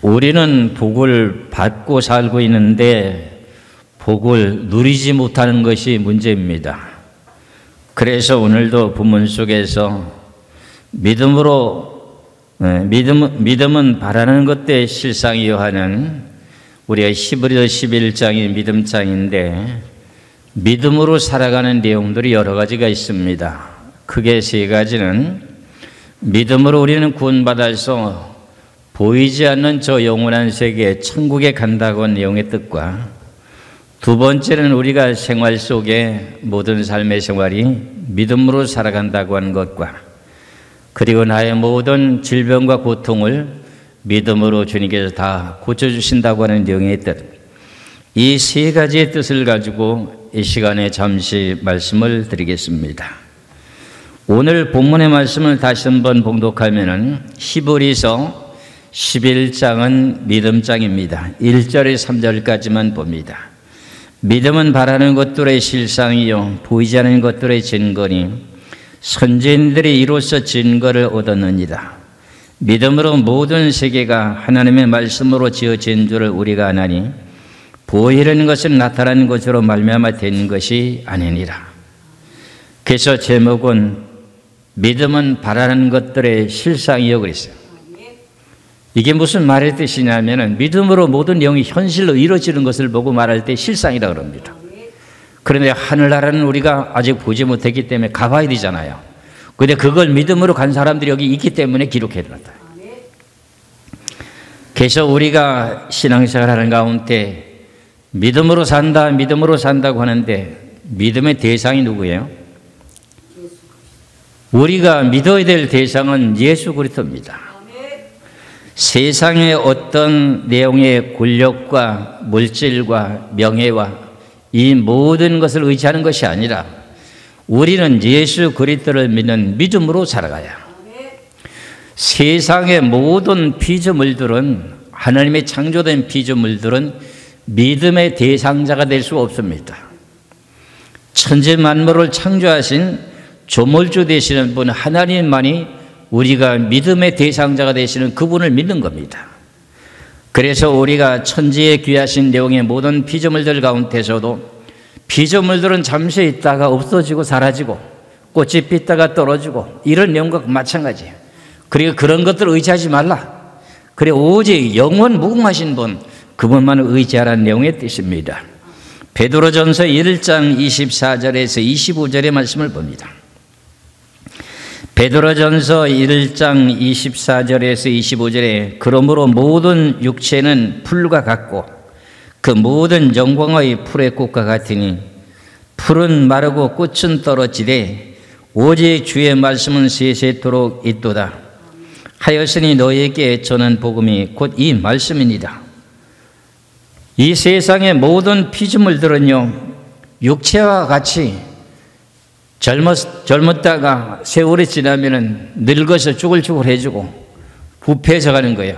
우리는 복을 받고 살고 있는데 복을 누리지 못하는 것이 문제입니다. 그래서 오늘도 본문 속에서 믿음은 바라는 것들의 실상이요 하는 우리가 히브리서 11장이 믿음장인데 믿음으로 살아가는 내용들이 여러 가지가 있습니다. 크게 세 가지는 믿음으로 우리는 구원받아서 보이지 않는 저 영원한 세계 천국에 간다고 하는 내용의 뜻과 두 번째는 우리가 생활 속에 모든 삶의 생활이 믿음으로 살아간다고 하는 것과 그리고 나의 모든 질병과 고통을 믿음으로 주님께서 다 고쳐주신다고 하는 내용의 뜻, 이 세 가지의 뜻을 가지고 이 시간에 잠시 말씀을 드리겠습니다. 오늘 본문의 말씀을 다시 한번 봉독하면은 히브리서 11장은 믿음장입니다. 1절에서 3절까지만 봅니다. 믿음은 바라는 것들의 실상이요 보이지 않는 것들의 증거니 선지자들이 이로써 증거를 얻었느니라. 믿음으로 모든 세계가 하나님의 말씀으로 지어진 줄을 우리가 아나니 보이려는 것은 나타나는 것으로 말미암아 된 것이 아니니라. 그래서 제목은 믿음은 바라는 것들의 실상이요 그랬어요. 이게 무슨 말의 뜻이냐면은 믿음으로 모든 내용이 현실로 이루어지는 것을 보고 말할 때 실상이라고 합니다. 그런데 하늘나라는 우리가 아직 보지 못했기 때문에 가봐야 되잖아요. 그런데 그걸 믿음으로 간 사람들이 여기 있기 때문에 기록해놨다. 그래서 우리가 신앙생활 하는 가운데 믿음으로 산다, 믿음으로 산다고 하는데 믿음의 대상이 누구예요? 우리가 믿어야 될 대상은 예수 그리스도입니다. 세상의 어떤 내용의 권력과 물질과 명예와 이 모든 것을 의지하는 것이 아니라 우리는 예수 그리스도를 믿는 믿음으로 살아가야. 세상의 모든 피조물들은 하나님의 창조된 피조물들은 믿음의 대상자가 될 수 없습니다. 천지 만물을 창조하신 조물주 되시는 분 하나님만이 우리가 믿음의 대상자가 되시는 그분을 믿는 겁니다. 그래서 우리가 천지에 귀하신 내용의 모든 피조물들 가운데서도 피조물들은 잠시 있다가 없어지고 사라지고 꽃이 피다가 떨어지고 이런 내용과 마찬가지예요. 그리고 그런 것들을 의지하지 말라. 그래 오직 영원 무궁하신 분 그분만을 의지하라는 내용의 뜻입니다. 베드로전서 1장 24절에서 25절의 말씀을 봅니다. 베드로전서 1장 24절에서 25절에 그러므로 모든 육체는 풀과 같고 그 모든 영광의 풀의 꽃과 같으니 풀은 마르고 꽃은 떨어지되 오직 주의 말씀은 세세토록 있도다 하였으니 너에게 전한 복음이 곧 이 말씀이니라. 이 세상의 모든 피조물들은요 육체와 같이 젊었다가 세월이 지나면은 늙어서 쭈글쭈글해지고 부패해져 가는 거예요.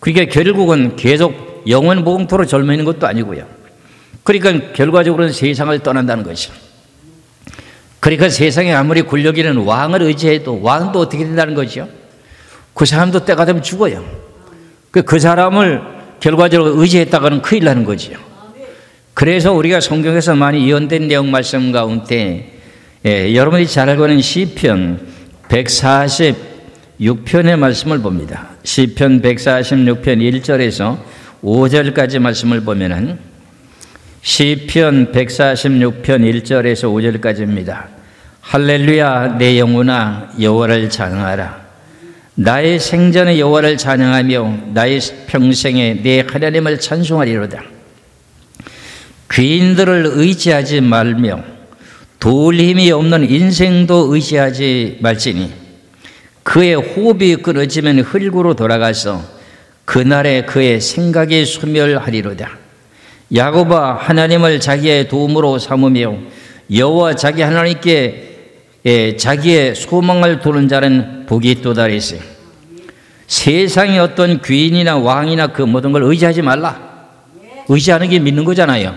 그러니까 결국은 계속 영원 무궁토록 젊어 있는 것도 아니고요. 그러니까 결과적으로는 세상을 떠난다는 것이죠. 그러니까 세상에 아무리 권력 있는 왕을 의지해도 왕도 어떻게 된다는 거죠? 그 사람도 때가 되면 죽어요. 그 사람을 결과적으로 의지했다가는 큰일 나는 거지요. 그래서 우리가 성경에서 많이 예언된 내용 말씀 가운데 여러분이 잘 알고 있는 시편 146편의 말씀을 봅니다. 시편 146편 1절에서 5절까지 말씀을 보면은 시편 146편 1절에서 5절까지입니다. 할렐루야 내 영혼아 여호와를 찬양하라. 나의 생전에 여호와를 찬양하며 나의 평생에 내 하나님을 찬송하리로다. 귀인들을 의지하지 말며 도울 힘이 없는 인생도 의지하지 말지니 그의 호흡이 끊어지면 흙으로 돌아가서 그날에 그의 생각이 소멸하리로다. 야곱아 하나님을 자기의 도움으로 삼으며 여호와 자기 하나님께 자기의 소망을 두는 자는 복이 있도다 그랬어요. 세상의 어떤 귀인이나 왕이나 그 모든 걸 의지하지 말라. 의지하는 게 믿는 거잖아요.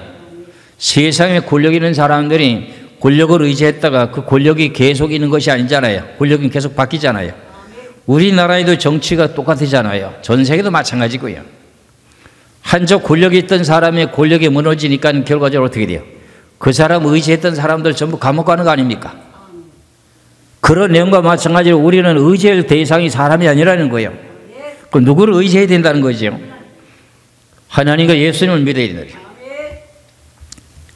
세상에 권력 있는 사람들이 권력을 의지했다가 그 권력이 계속 있는 것이 아니잖아요. 권력은 계속 바뀌잖아요. 우리나라에도 정치가 똑같으잖아요. 전 세계도 마찬가지고요. 한쪽 권력이 있던 사람의 권력이 무너지니까 결과적으로 어떻게 돼요? 그 사람 의지했던 사람들 전부 감옥 가는 거 아닙니까? 그런 내용과 마찬가지로 우리는 의지할 대상이 사람이 아니라는 거예요. 그럼 누구를 의지해야 된다는 거죠? 하나님과 예수님을 믿어야 된다.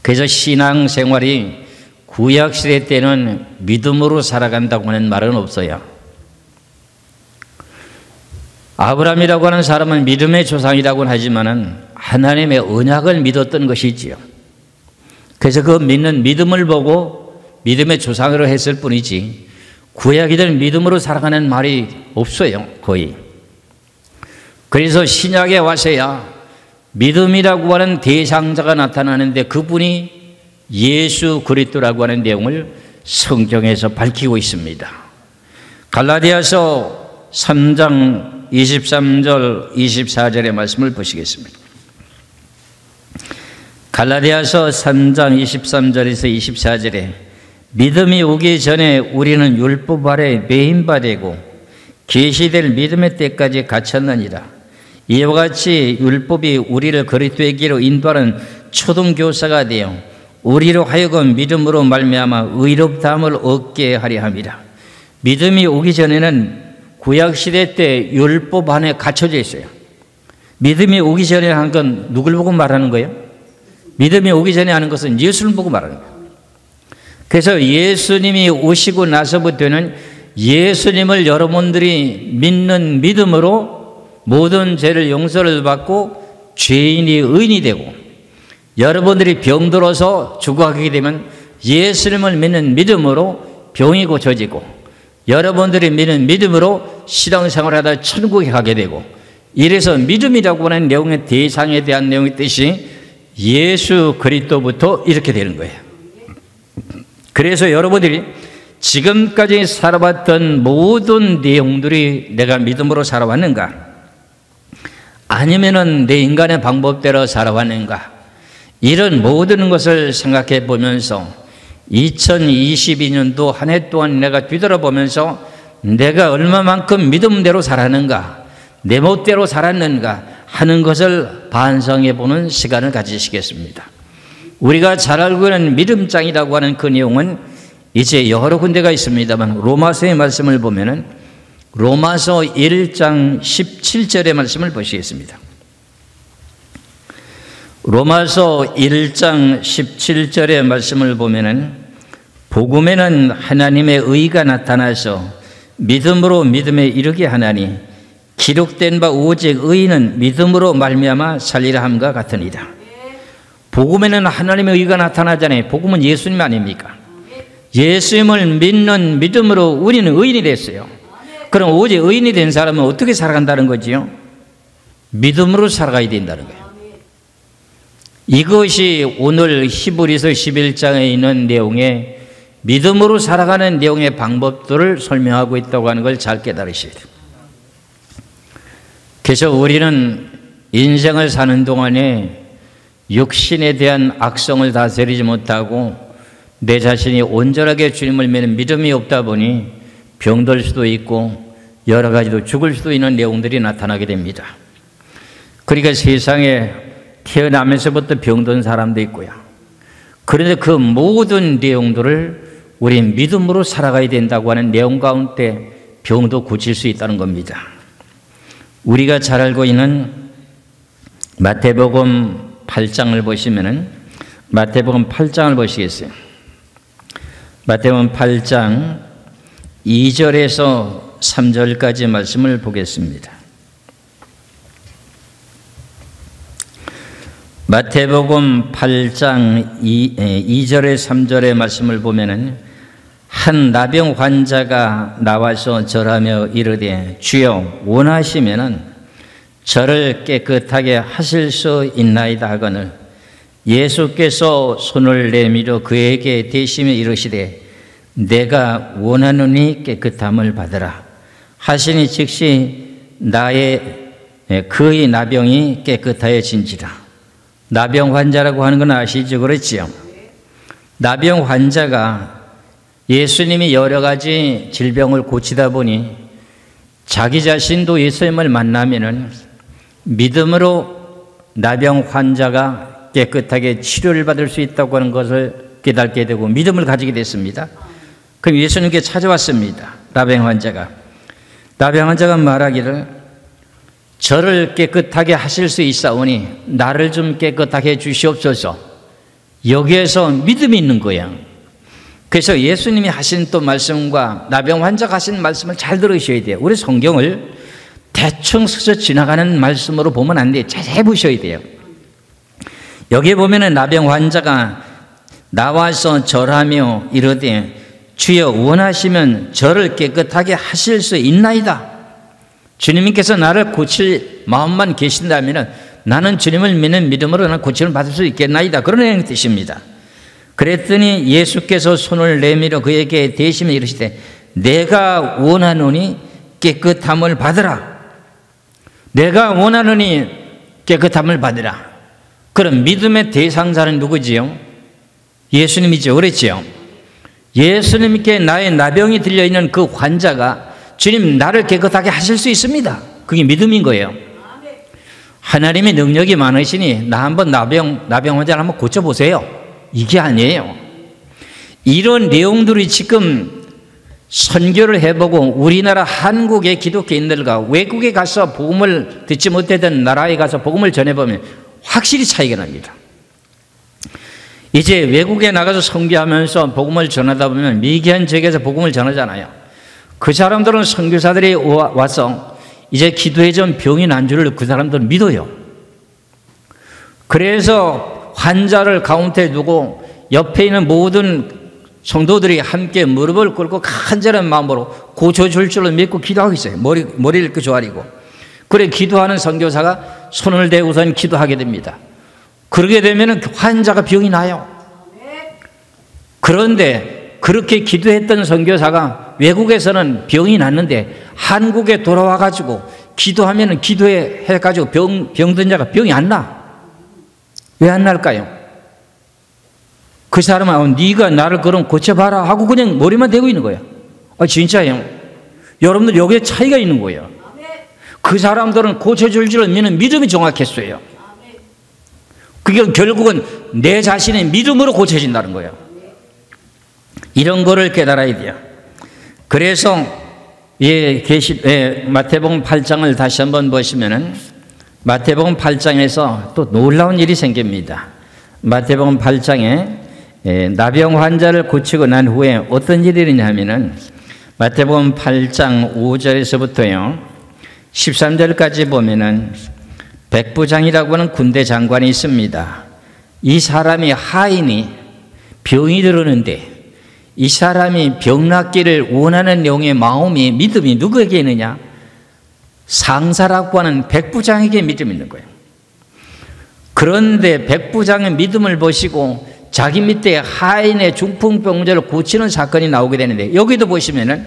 그래서 신앙생활이 구약시대 때는 믿음으로 살아간다고 하는 말은 없어요. 아브라함이라고 하는 사람은 믿음의 조상이라고는 하지만 하나님의 언약을 믿었던 것이지요. 그래서 그 믿는 믿음을 보고 믿음의 조상으로 했을 뿐이지 구약이든 믿음으로 살아가는 말이 없어요. 거의. 그래서 신약에 와서야 믿음이라고 하는 대상자가 나타나는데 그분이 예수 그리스도라고 하는 내용을 성경에서 밝히고 있습니다. 갈라디아서 3장 23절 24절의 말씀을 보시겠습니다. 갈라디아서 3장 23절에서 24절에 믿음이 오기 전에 우리는 율법 아래 매인 바 되고 계시될 믿음의 때까지 갇혔느니라. 이와 같이 율법이 우리를 그리스도에게로 인도하는 초등교사가 되어 우리로 하여금 믿음으로 말미암아 의롭다함을 얻게 하려 함이라. 믿음이 오기 전에는 구약시대 때 율법 안에 갇혀져 있어요. 믿음이 오기 전에 하는 건 누굴 보고 말하는 거예요? 믿음이 오기 전에 하는 것은 예수를 보고 말하는 거예요. 그래서 예수님이 오시고 나서부터는 예수님을 여러분들이 믿는 믿음으로 모든 죄를 용서를 받고 죄인이 의인이 되고 여러분들이 병들어서 죽어가게 되면 예수님을 믿는 믿음으로 병이 고쳐지고 여러분들이 믿는 믿음으로 신앙생활하다 천국에 가게 되고 이래서 믿음이라고 하는 내용의 대상에 대한 내용의 뜻이 예수 그리스도부터 이렇게 되는 거예요. 그래서 여러분들이 지금까지 살아왔던 모든 내용들이 내가 믿음으로 살아왔는가? 아니면은 내 인간의 방법대로 살아왔는가? 이런 모든 것을 생각해 보면서 2022년도 한 해 동안 내가 뒤돌아보면서 내가 얼마만큼 믿음대로 살았는가, 내 멋대로 살았는가 하는 것을 반성해 보는 시간을 가지시겠습니다. 우리가 잘 알고 있는 믿음장이라고 하는 그 내용은 이제 여러 군데가 있습니다만 로마서의 말씀을 보면은 로마서 1장 17절의 말씀을 보시겠습니다. 로마서 1장 17절의 말씀을 보면은 복음에는 하나님의 의가 나타나서 믿음으로 믿음에 이르게 하나니 기록된 바 오직 의인은 믿음으로 말미암아 살리라 함과 같으니라. 복음에는 하나님의 의가 나타나잖아요. 복음은 예수님 아닙니까? 예수님을 믿는 믿음으로 우리는 의인이 됐어요. 그럼 오직 의인이 된 사람은 어떻게 살아간다는 거지요? 믿음으로 살아가야 된다는 거예요. 이것이 오늘 히브리서 11장에 있는 내용의 믿음으로 살아가는 내용의 방법들을 설명하고 있다고 하는 걸 잘 깨달으셔야 돼요. 그래서 우리는 인생을 사는 동안에 육신에 대한 악성을 다스리지 못하고 내 자신이 온전하게 주님을 믿는 믿음이 없다 보니 병들 수도 있고 여러 가지로 죽을 수도 있는 내용들이 나타나게 됩니다. 그러니까 세상에 태어나면서부터 병든 사람도 있고요. 그런데 그 모든 내용들을 우리 믿음으로 살아가야 된다고 하는 내용 가운데 병도 고칠 수 있다는 겁니다. 우리가 잘 알고 있는 마태복음 8장을 보시면은 마태복음 8장을 보시겠어요? 마태복음 8장 2절에서 3절까지 말씀을 보겠습니다. 마태복음 8장 2절에 3절의 말씀을 보면은 한 나병 환자가 나와서 절하며 이르되 주여 원하시면은 저를 깨끗하게 하실 수 있나이다 하거늘 예수께서 손을 내밀어 그에게 대시며 이르시되 내가 원하노니 깨끗함을 받으라 하시니 즉시 그의 나병이 깨끗하여진지라. 나병 환자라고 하는 건 아시죠? 그렇지요? 나병 환자가 예수님이 여러 가지 질병을 고치다 보니 자기 자신도 예수님을 만나면은 믿음으로 나병 환자가 깨끗하게 치료를 받을 수 있다고 하는 것을 깨닫게 되고 믿음을 가지게 됐습니다. 그럼 예수님께 찾아왔습니다. 나병 환자가 말하기를 저를 깨끗하게 하실 수 있사오니 나를 좀 깨끗하게 해 주시옵소서. 여기에서 믿음이 있는 거예요. 그래서 예수님이 하신 또 말씀과 나병 환자가 하신 말씀을 잘 들으셔야 돼요. 우리 성경을 대충 스쳐 지나가는 말씀으로 보면 안 돼요. 자세히 보셔야 돼요. 여기에 보면은 나병 환자가 나와서 절하며 이르되 주여 원하시면 저를 깨끗하게 하실 수 있나이다. 주님께서 나를 고칠 마음만 계신다면 나는 주님을 믿는 믿음으로 나는 고침을 받을 수 있겠나이다. 그런 뜻입니다. 그랬더니 예수께서 손을 내밀어 그에게 대시며 이르시되 내가 원하노니 깨끗함을 받으라. 내가 원하노니 깨끗함을 받으라. 그럼 믿음의 대상자는 누구지요? 예수님이죠. 그랬지요. 예수님께 나의 나병이 들려있는 그 환자가 주님 나를 깨끗하게 하실 수 있습니다. 그게 믿음인 거예요. 하나님의 능력이 많으시니 나 한번 나병 환자를 한번 고쳐보세요. 이게 아니에요. 이런 내용들이 지금 선교를 해보고 우리나라 한국의 기독교인들과 외국에 가서 복음을 듣지 못했던 나라에 가서 복음을 전해보면 확실히 차이가 납니다. 이제 외국에 나가서 선교하면서 복음을 전하다 보면 미개한 지역에서 복음을 전하잖아요. 그 사람들은 선교사들이 와서 이제 기도해 준 병이 난 줄을 그 사람들은 믿어요. 그래서 환자를 가운데 두고 옆에 있는 모든 성도들이 함께 무릎을 꿇고 간절한 마음으로 고쳐줄 줄로 믿고 기도하고 있어요. 머리를 이렇게 조아리고. 그래 기도하는 선교사가 손을 대고선 기도하게 됩니다. 그러게 되면 환자가 병이 나요. 그런데 그렇게 기도했던 선교사가 외국에서는 병이 났는데 한국에 돌아와 가지고 기도하면 기도해 가지고 병든 자가 병이 안 나. 왜 안 날까요? 그 사람은 네가 나를 그럼 고쳐봐라 하고 그냥 머리만 대고 있는 거야. 진짜예요. 여러분들 여기에 차이가 있는 거예요. 그 사람들은 고쳐줄 줄 믿는 믿음이 정확했어요. 그게 결국은 내 자신의 믿음으로 고쳐진다는 거예요. 이런 거를 깨달아야 돼요. 그래서 마태복음 8장을 다시 한번 보시면은 마태복음 8장에서 또 놀라운 일이 생깁니다. 마태복음 8장에 나병 환자를 고치고 난 후에 어떤 일이 있냐면은 마태복음 8장 5절에서부터요 13절까지 보면은 백부장이라고 하는 군대 장관이 있습니다. 이 사람이 하인이 병이 들었는데 이 사람이 병 낫기를 원하는 내용의 마음이 믿음이 누구에게 있느냐? 상사라고 하는 백부장에게 믿음이 있는 거예요. 그런데 백부장의 믿음을 보시고 자기 밑에 하인의 중풍병자를 고치는 사건이 나오게 되는데 여기도 보시면은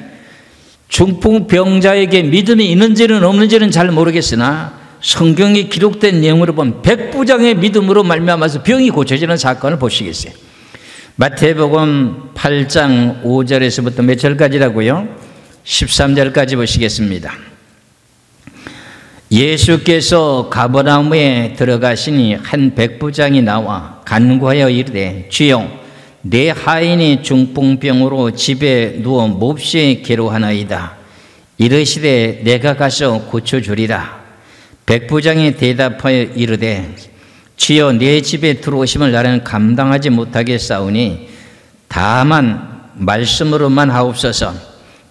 중풍병자에게 믿음이 있는지는 없는지는 잘 모르겠으나 성경에 기록된 내용으로 보면 백부장의 믿음으로 말미암아서 병이 고쳐지는 사건을 보시겠어요. 마태복음 8장 5절에서부터 몇 절까지라고요? 13절까지 보시겠습니다. 예수께서 가버나움에 들어가시니 한 백부장이 나와 간구하여 이르되 주여 내 하인이 중풍병으로 집에 누워 몹시 괴로워하나이다. 이르시되 내가 가서 고쳐주리라. 백부장이 대답하여 이르되 주여 내 집에 들어오심을 나는 감당하지 못하겠사오니 다만 말씀으로만 하옵소서.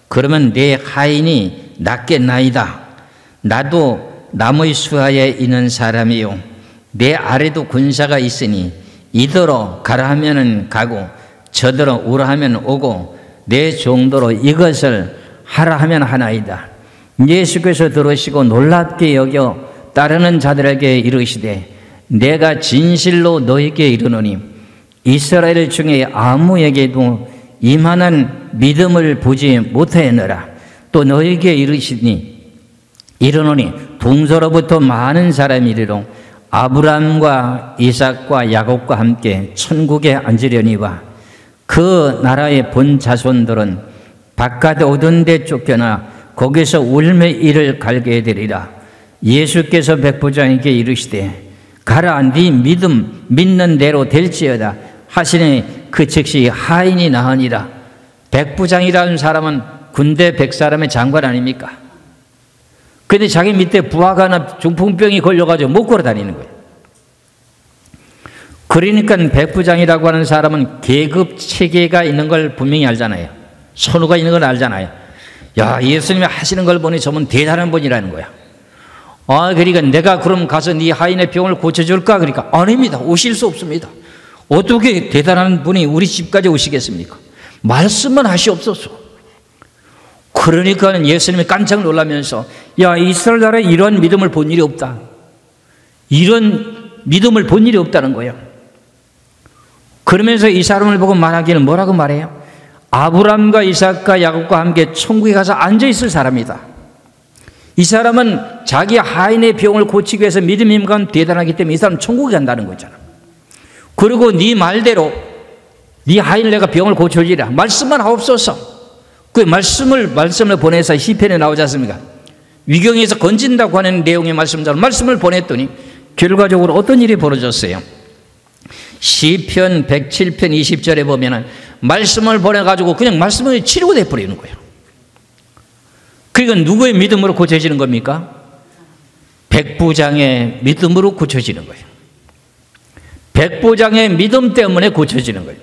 그러면 내 하인이 낫겠나이다. 나도 남의 수하에 있는 사람이요 내 아래도 군사가 있으니 이더러 가라 하면은 가고 저더러 오라 하면 오고 내 정도로 이것을 하라 하면 하나이다. 예수께서 들으시고 놀랍게 여겨 따르는 자들에게 이르시되 내가 진실로 너에게 이르노니 이스라엘 중에 아무에게도 이만한 믿음을 보지 못하였느라. 또 너에게 이르노니 동서로부터 많은 사람이 이르러 아브라함과 이삭과 야곱과 함께 천국에 앉으려니와 그 나라의 본 자손들은 바깥에 오던 데 쫓겨나 거기서 울며 이를 갈게 되리라. 예수께서 백부장에게 이르시되 가라, 네 믿음 믿는 대로 될지어다 하시니 그 즉시 하인이 나으니라. 백부장이라는 사람은 군대 100사람의 장관 아닙니까? 근데 자기 밑에 부하가 하나 중풍병이 걸려가지고 못 걸어 다니는 거예요. 그러니까 백부장이라고 하는 사람은 계급 체계가 있는 걸 분명히 알잖아요. 선우가 있는 걸 알잖아요. 야, 예수님이 하시는 걸 보니 저분 대단한 분이라는 거야. 그러니까 내가 그럼 가서 네 하인의 병을 고쳐줄까? 그러니까 아닙니다. 오실 수 없습니다. 어떻게 대단한 분이 우리 집까지 오시겠습니까? 말씀만 하시옵소서. 그러니까 예수님이 깜짝 놀라면서 야, 이스라엘 나라에 이런 믿음을 본 일이 없다. 이런 믿음을 본 일이 없다는 거예요. 그러면서 이 사람을 보고 말하기는 뭐라고 말해요? 아브라함과 이삭과 야곱과 함께 천국에 가서 앉아있을 사람이다. 이 사람은 자기 하인의 병을 고치기 위해서 믿음이 임하면 대단하기 때문에 이 사람은 천국에 간다는 거잖아. 그리고 네 말대로 네 하인을 내가 병을 고쳐주리라. 말씀만 하옵소서. 그 말씀을 보내서 시편에 나오지 않습니까? 위경에서 건진다고 하는 내용의 말씀을 보냈더니 결과적으로 어떤 일이 벌어졌어요? 시편 107편 20절에 보면은 말씀을 보내가지고 그냥 말씀을 치료가 돼버리는 거예요. 그러니까 누구의 믿음으로 고쳐지는 겁니까? 백부장의 믿음으로 고쳐지는 거예요. 백부장의 믿음 때문에 고쳐지는 거예요.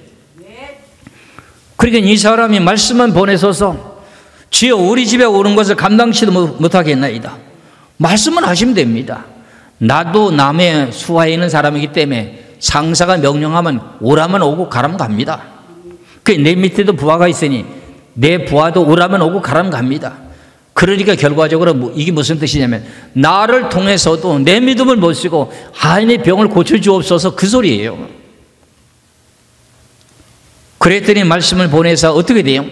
그러니까 이 사람이 말씀만 보내소서 주여 우리 집에 오는 것을 감당치도 못하겠나이다. 말씀만 하시면 됩니다. 나도 남의 수하에 있는 사람이기 때문에 상사가 명령하면 오라면 오고 가라면 갑니다. 내 밑에도 부하가 있으니 내 부하도 오라면 오고 가라면 갑니다. 그러니까 결과적으로 이게 무슨 뜻이냐면 나를 통해서도 내 믿음을 못 쓰고 하인의 병을 고쳐주옵소서 그 소리예요. 그랬더니 말씀을 보내서 어떻게 돼요?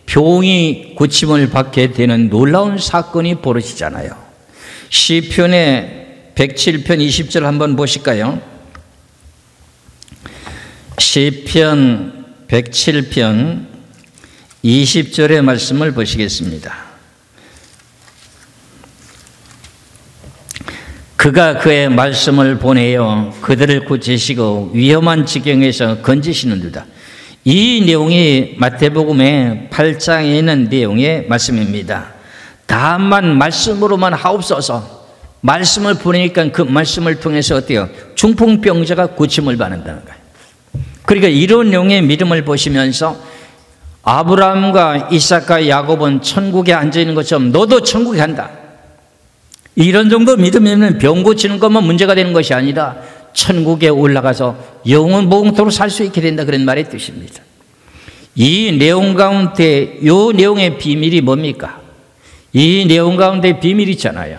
병이 고침을 받게 되는 놀라운 사건이 벌어지잖아요. 시편의 107편 20절 한번 보실까요? 시편 107편 20절의 말씀을 보시겠습니다. 그가 그의 말씀을 보내어 그들을 고치시고 위험한 지경에서 건지시는도다. 이 내용이 마태복음의 8장에 있는 내용의 말씀입니다. 다만 말씀으로만 하옵소서. 말씀을 보내니까 그 말씀을 통해서 어때요? 중풍병자가 고침을 받는다는 거예요. 그러니까 이런 내용의 믿음을 보시면서 아브라함과 이삭과 야곱은 천국에 앉아있는 것처럼 너도 천국에 간다. 이런 정도 믿음이면 병 고치는 것만 문제가 되는 것이 아니라 천국에 올라가서 영원 복음토록 살 수 있게 된다, 그런 말의 뜻입니다. 이 내용 가운데 이 내용의 비밀이 뭡니까? 이 내용 가운데 비밀이 있잖아요.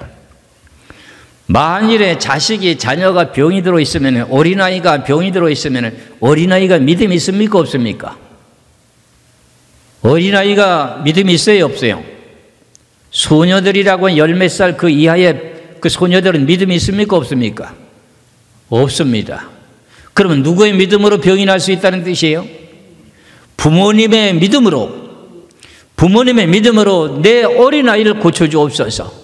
만일에 자녀가 병이 들어있으면, 어린아이가 병이 들어있으면 어린아이가 믿음이 있습니까 없습니까? 어린아이가 믿음이 있어요 없어요? 소녀들이라고 한 10몇 살 그 이하의 그 소녀들은 믿음이 있습니까 없습니까? 없습니다. 그러면 누구의 믿음으로 병이 날 수 있다는 뜻이에요? 부모님의 믿음으로 내 어린아이를 고쳐주옵소서.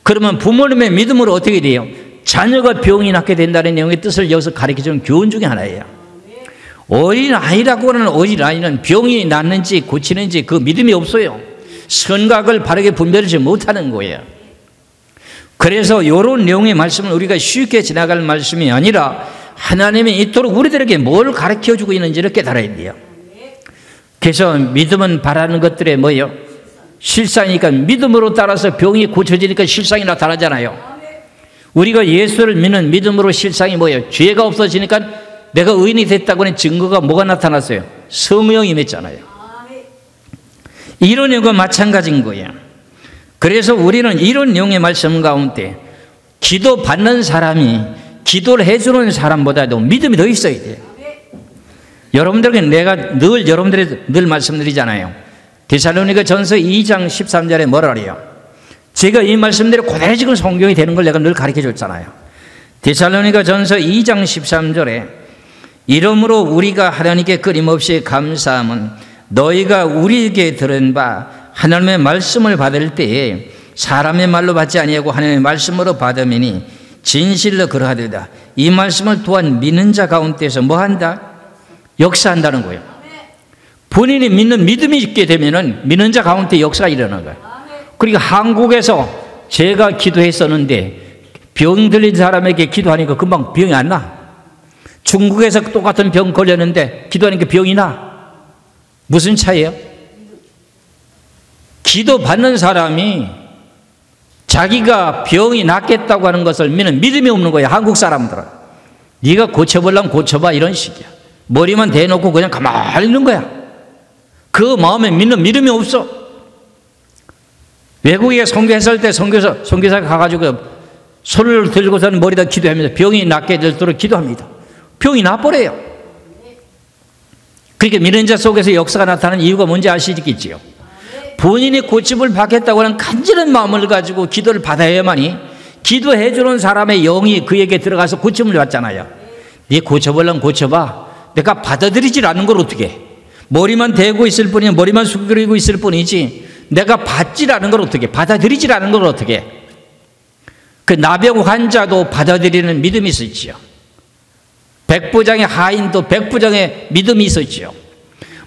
그러면 부모님의 믿음으로 어떻게 돼요? 자녀가 병이 낫게 된다는 내용의 뜻을 여기서 가르쳐주는 교훈 중에 하나예요. 어린아이라고 하는 어린아이는 병이 낫는지 고치는지 그 믿음이 없어요. 선각을 바르게 분별하지 못하는 거예요. 그래서 이런 내용의 말씀을 우리가 쉽게 지나갈 말씀이 아니라 하나님이 이토록 우리들에게 뭘 가르쳐주고 있는지를 깨달아야 돼요. 그래서 믿음은 바라는 것들의 뭐예요? 실상이니까 믿음으로 따라서 병이 고쳐지니까 실상이 나타나잖아요. 우리가 예수를 믿는 믿음으로 실상이 뭐예요? 죄가 없어지니까 내가 의인이 됐다고 하는 증거가 뭐가 나타났어요? 성령이 임했잖아요. 이런 내용과 마찬가지인 거예요. 그래서 우리는 이런 내용의 말씀 가운데 기도 받는 사람이 기도를 해주는 사람보다도 믿음이 더 있어야 돼요. 여러분들에게 내가 여러분들에게 늘 말씀드리잖아요. 데살로니가 전서 2장 13절에 뭐라 그래요? 제가 이 말씀대로 그대로 지금 성경이 되는 걸 내가 늘 가르쳐 줬잖아요. 데살로니가 전서 2장 13절에 이러므로 우리가 하나님께 끊임없이 감사함은 너희가 우리에게 들은 바 하나님의 말씀을 받을 때에 사람의 말로 받지 아니하고 하나님의 말씀으로 받으면 진실로 그러하리이다. 이 말씀을 또한 믿는 자 가운데서 뭐한다? 역사한다는 거예요. 본인이 믿는 믿음이 있게 되면은 믿는 자 가운데 역사가 일어나는 거예요. 그러니까 한국에서 제가 기도했었는데 병 들린 사람에게 기도하니까 금방 병이 안 나. 중국에서 똑같은 병 걸렸는데 기도하니까 병이 나. 무슨 차이예요? 기도 받는 사람이 자기가 병이 낫겠다고 하는 것을 믿는 믿음이 없는 거야. 한국 사람들은. 네가 고쳐보려면 고쳐봐 이런 식이야. 머리만 대놓고 그냥 가만히 있는 거야. 그 마음에 믿는 믿음이 없어. 외국에 선교했을 때 선교사가 가가지고 손을 들고서는 머리다 기도합니다. 병이 낫게 되도록 기도합니다. 병이 나버려요. 그러니까 믿는 자 속에서 역사가 나타나는 이유가 뭔지 아시겠지요? 본인이 고침을 받겠다고 하는 간절한 마음을 가지고 기도를 받아야만이 기도해 주는 사람의 영이 그에게 들어가서 고침을 받잖아요. 네 고쳐보려면 고쳐봐. 내가 받아들이질 않는 걸 어떻게 해? 머리만 대고 있을 뿐이지, 머리만 숙이고 있을 뿐이지 내가 받질 않은 걸 어떻게 해? 받아들이질 않은 걸 어떻게 해? 그 나병 환자도 받아들이는 믿음이 있었지요. 백부장의 하인도 백부장의 믿음이 있었지요.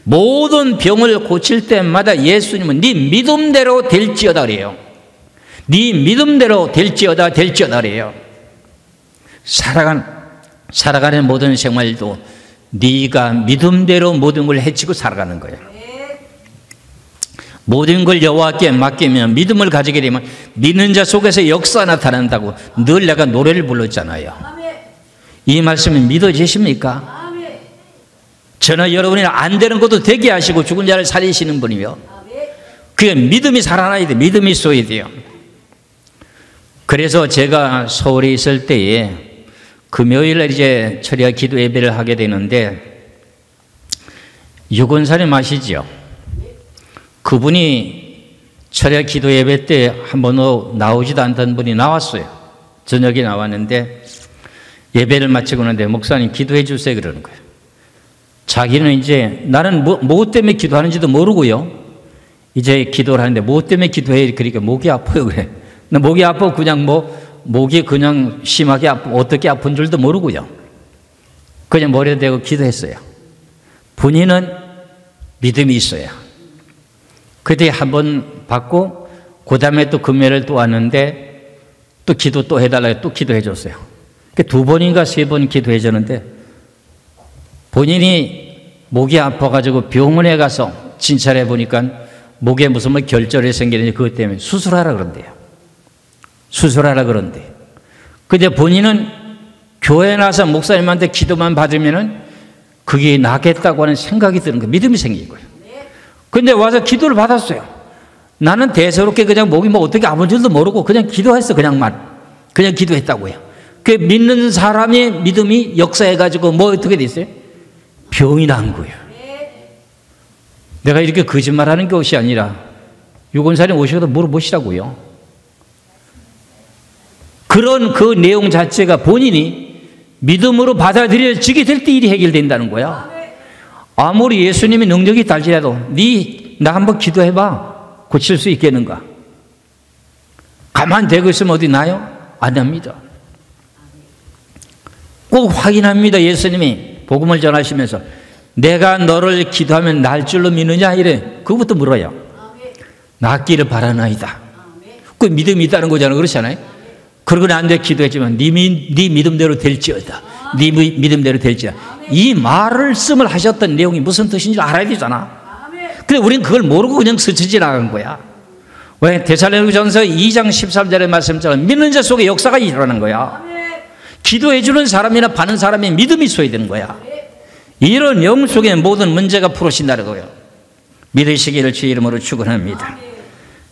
모든 병을 고칠 때마다 예수님은 네 믿음대로 될지어다 그래요. 네 믿음대로 될지어다 그래요. 살아가는 모든 생활도 네가 믿음대로 모든 걸 해치고 살아가는 거예요. 모든 걸 여호와께 맡기면 믿음을 가지게 되면 믿는 자 속에서 역사가 나타난다고 늘 내가 노래를 불렀잖아요. 이 말씀이 믿어지십니까? 저는 여러분이 안 되는 것도 되게 하시고 죽은 자를 살리시는 분이며 그게 믿음이 살아나야 돼. 믿음이 있어야 돼요. 그래서 제가 서울에 있을 때에 금요일에 이제 철야 기도 예배를 하게 되는데 유건사님 아시죠? 그분이 철야 기도 예배 때 한 번도 나오지도 않던 분이 나왔어요. 저녁에 나왔는데 예배를 마치고 나는데 목사님 기도해 주세요 그러는 거예요. 자기는 이제 나는 뭐 때문에 기도하는지도 모르고요. 이제 기도를 하는데 뭐 때문에 기도해? 그러니까 목이 아파요 그래. 나 목이 아파 그냥 목이 그냥 심하게 어떻게 아픈 줄도 모르고요. 그냥 머리에 대고 기도했어요. 본인은 믿음이 있어요. 그때 한 번 받고 그 다음에 또 금요일에 또 왔는데 또 기도 또 해달라고 또 기도해 줬어요. 두 번인가 세 번 기도해 줬는데 본인이 목이 아파가지고 병원에 가서 진찰해 보니까 목에 무슨 결절이 생기는지 그것 때문에 수술하라 그런대요. 수술하라 그런대. 근데 본인은 교회 나서 목사님한테 기도만 받으면은 그게 낫겠다고 하는 생각이 드는 거예요. 믿음이 생긴 거예요. 근데 와서 기도를 받았어요. 나는 대수롭게 그냥 목이 어떻게 아픈 줄도 모르고 그냥 기도했어. 그냥 기도했다고요. 그 믿는 사람의 믿음이 역사해가지고 어떻게 됐어요? 병이 난 거예요. 내가 이렇게 거짓말하는 것이 아니라 유건사님 오셔서 물어보시라고요. 그런 그 내용 자체가 본인이 믿음으로 받아들여지게 될 때 일이 해결된다는 거야. 아무리 예수님이 능력이 달지라도 나 한번 기도해봐. 고칠 수 있겠는가? 가만 대고 있으면 어디 나요? 안 합니다. 꼭 확인합니다. 예수님이 복음을 전하시면서 내가 너를 기도하면 날 줄로 믿느냐 이래. 그것부터 물어요. 낫기를 바라나이다. 그 믿음이 있다는 거잖아요. 그렇잖아요. 그러고 안 돼 기도했지만 네 믿음대로 될지어다. 네 믿음대로 될지어다. 이 말씀을 하셨던 내용이 무슨 뜻인지 알아야 되잖아. 근데 우리는 그걸 모르고 그냥 스쳐 지나간 거야. 왜? 데살로니가전서 2장 13절의 말씀처럼 믿는 자 속에 역사가 일어나는 거야. 기도해 주는 사람이나 받는 사람이 믿음이 있어야 되는 거야. 이런 영 속에 모든 문제가 풀어진다는 거예요. 믿으시기를 주의 이름으로 축원합니다.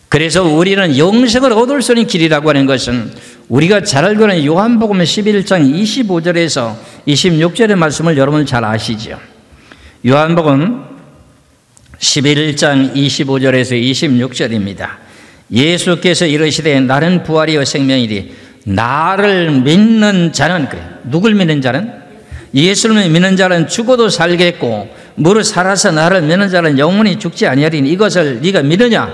그래서 우리는 영생을 얻을 수 있는 길이라고 하는 것은 우리가 잘 알고 있는 요한복음 11장 25절에서 26절의 말씀을 여러분 잘 아시죠? 요한복음 11장 25절에서 26절입니다. 예수께서 이르시되 나는 부활이요 생명이리 나를 믿는 자는 그래. 누굴 믿는 자는? 예수를 믿는 자는 죽어도 살겠고 무릇 살아서 나를 믿는 자는 영원히 죽지 아니하리니 이것을 네가 믿느냐?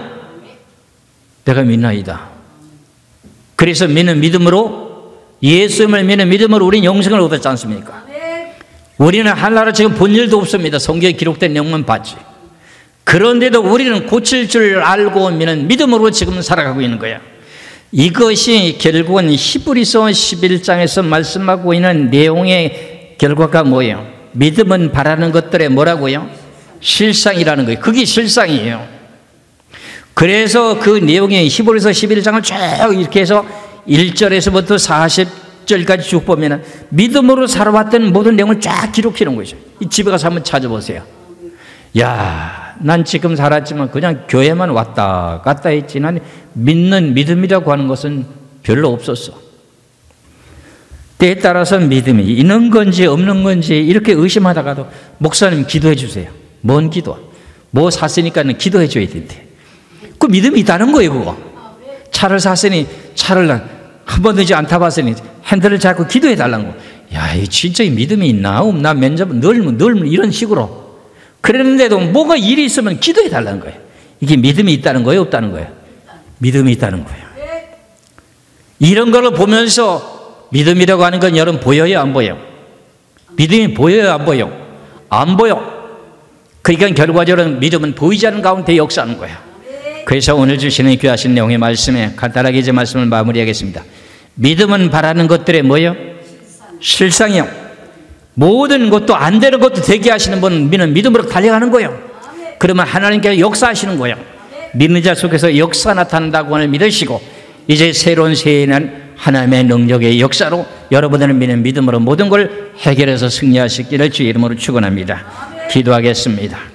내가 믿나이다. 그래서 믿는 믿음으로, 예수님을 믿는 믿음으로 우리는 영생을 얻었지 않습니까? 우리는 하나로 지금 본 일도 없습니다. 성경에 기록된 내용만 봤지. 그런데도 우리는 고칠 줄 알고 믿는 믿음으로 지금 살아가고 있는 거야. 이것이 결국은 히브리서 11장에서 말씀하고 있는 내용의 결과가 뭐예요? 믿음은 바라는 것들의 뭐라고요? 실상이라는 거예요. 그게 실상이에요. 그래서 그 내용이 히브리서 11장을 쭉 이렇게 해서 1절에서부터 40절까지 쭉 보면 믿음으로 살아왔던 모든 내용을 쫙 기록해 놓은 거죠. 집에 가서 한번 찾아보세요. 야, 난 지금 살았지만 그냥 교회만 왔다 갔다 했지 난 믿는 믿음이라고 하는 것은 별로 없었어. 때에 따라서 믿음이 있는 건지 없는 건지 이렇게 의심하다가도 목사님 기도해 주세요. 뭔 기도? 뭐 샀으니까는 기도해 줘야 된대. 그 믿음이 있다는 거예요. 그거. 차를 샀으니 차를 한 번도 안 타봤으니 핸들을 잡고 기도해 달라는 거. 야, 이 진짜 믿음이 있나 없나 면접 늘 이런 식으로. 그랬는데도 뭐가 일이 있으면 기도해 달라는 거예요. 이게 믿음이 있다는 거예요, 없다는 거예요? 믿음이 있다는 거예요. 이런 거를 보면서 믿음이라고 하는 건 여러분 보여요, 안 보여요? 믿음이 보여요, 안 보여요? 안 보여. 그러니까 결과적으로 믿음은 보이지 않는 가운데 역사하는 거예요. 그래서 오늘 주시는 귀하신 내용의 말씀에 간단하게 이제 말씀을 마무리하겠습니다. 믿음은 바라는 것들의 뭐예요? 실상이요. 모든 것도 안 되는 것도 되게 하시는 분은 믿음으로 달려가는 거예요. 그러면 하나님께서 역사하시는 거예요. 믿는 자 속에서 역사 나타난다고 하는 믿으시고 이제 새로운 새해에는 하나님의 능력의 역사로 여러분들은 믿는 믿음으로 모든 걸 해결해서 승리하시기를 주의 이름으로 축원합니다. 기도하겠습니다.